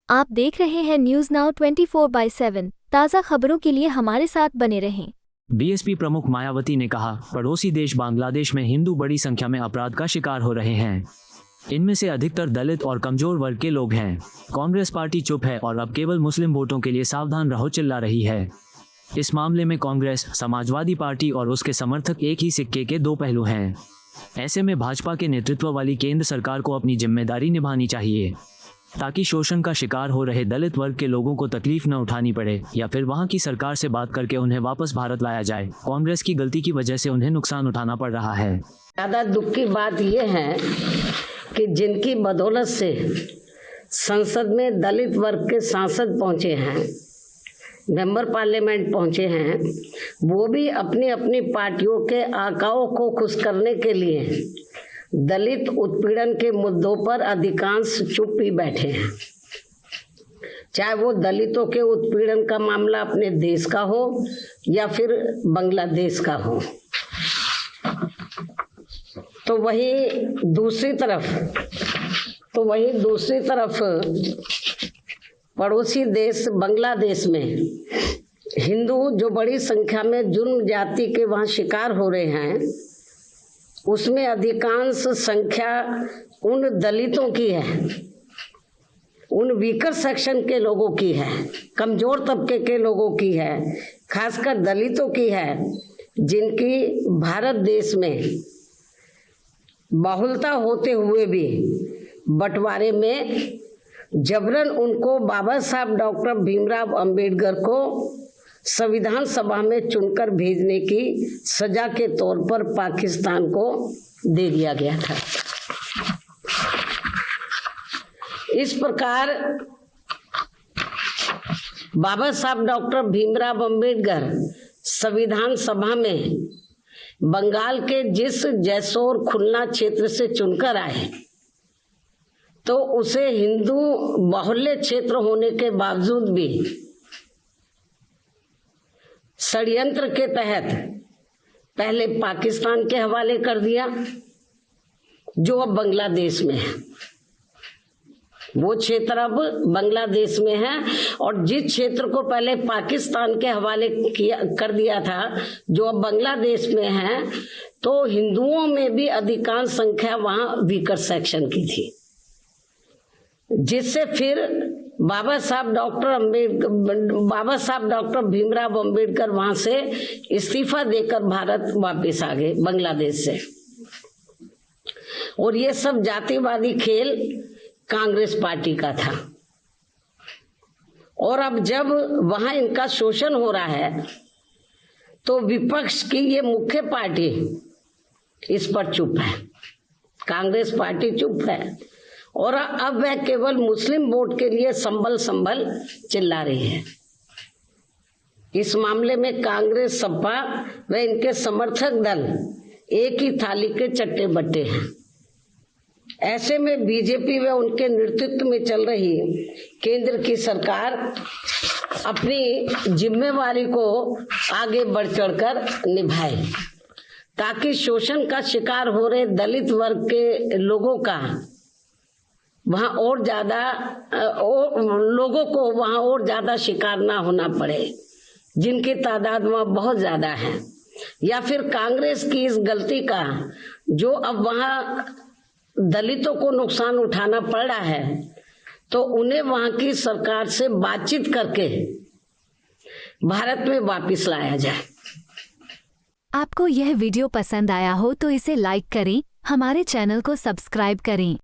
आप देख रहे हैं न्यूज नाउ 24/7। ताज़ा खबरों के लिए हमारे साथ बने रहें। बीएसपी प्रमुख मायावती ने कहा, पड़ोसी देश बांग्लादेश में हिंदू बड़ी संख्या में अपराध का शिकार हो रहे हैं। इनमें से अधिकतर दलित और कमजोर वर्ग के लोग हैं। कांग्रेस पार्टी चुप है और अब केवल मुस्लिम वोटों के लिए सावधान रहो चिल्ला रही है। इस मामले में कांग्रेस, समाजवादी पार्टी और उसके समर्थक एक ही सिक्के के दो पहलू हैं। ऐसे में भाजपा के नेतृत्व वाली केंद्र सरकार को अपनी जिम्मेदारी निभानी चाहिए, ताकि शोषण का शिकार हो रहे दलित वर्ग के लोगों को तकलीफ न उठानी पड़े, या फिर वहां की सरकार से बात करके उन्हें वापस भारत लाया जाए। कांग्रेस की गलती की वजह से उन्हें नुकसान उठाना पड़ रहा है। ज्यादा दुख की बात यह है कि जिनकी बदौलत से संसद में दलित वर्ग के सांसद पहुंचे हैं, मेंबर पार्लियामेंट पहुंचे हैं, वो भी अपनी अपनी पार्टियों के आकाओं को खुश करने के लिए दलित उत्पीड़न के मुद्दों पर अधिकांश चुप ही बैठे हैं। चाहे वो दलितों के उत्पीड़न का मामला अपने देश का हो या फिर बांग्लादेश का हो। तो वही दूसरी तरफ पड़ोसी देश बांग्लादेश में हिंदू जो बड़ी संख्या में जुर्म जाति के वहां शिकार हो रहे हैं, उसमें अधिकांश संख्या उन दलितों की है, उन वीकर सेक्शन के लोगों की है, कमजोर तबके के लोगों की है, खासकर दलितों की है, जिनकी भारत देश में बहुलता होते हुए भी बंटवारे में जबरन उनको बाबा साहब डॉक्टर भीमराव अंबेडकर को संविधान सभा में चुनकर भेजने की सजा के तौर पर पाकिस्तान को दे दिया गया था। इस प्रकार बाबा साहब डॉक्टर भीमराव अंबेडकर संविधान सभा में बंगाल के जिस जैसोर खुलना क्षेत्र से चुनकर आए, तो उसे हिंदू बाहुल्य क्षेत्र होने के बावजूद भी षड्यंत्र के तहत पहले पाकिस्तान के हवाले कर दिया, जो अब बांग्लादेश में है। वो क्षेत्र अब बांग्लादेश में है, और जिस क्षेत्र को पहले पाकिस्तान के हवाले कर दिया था, जो अब बांग्लादेश में है, तो हिंदुओं में भी अधिकांश संख्या वहां वीकर सेक्शन की थी, जिससे फिर बाबा साहब डॉक्टर भीमराव अंबेडकर वहां से इस्तीफा देकर भारत वापस आ गए बांग्लादेश से। और ये सब जातिवादी खेल कांग्रेस पार्टी का था। और अब जब वहां इनका शोषण हो रहा है, तो विपक्ष की ये मुख्य पार्टी इस पर चुप है, कांग्रेस पार्टी चुप है, और अब वह केवल मुस्लिम वोट के लिए संभल चिल्ला रही है। इस मामले में कांग्रेस, सपा व इनके समर्थक दल एक ही थाली के चट्टे बट्टे हैं। ऐसे में बीजेपी व उनके नेतृत्व में चल रही केंद्र की सरकार अपनी जिम्मेवारी को आगे बढ़ चढ़कर निभाए, ताकि शोषण का शिकार हो रहे दलित वर्ग के लोगों का वहां और ज्यादा शिकार ना होना पड़े, जिनकी तादाद वहां बहुत ज्यादा है। या फिर कांग्रेस की इस गलती का, जो अब वहां दलितों को नुकसान उठाना पड़ रहा है, तो उन्हें वहां की सरकार से बातचीत करके भारत में वापस लाया जाए। आपको यह वीडियो पसंद आया हो तो इसे लाइक करें, हमारे चैनल को सब्सक्राइब करें।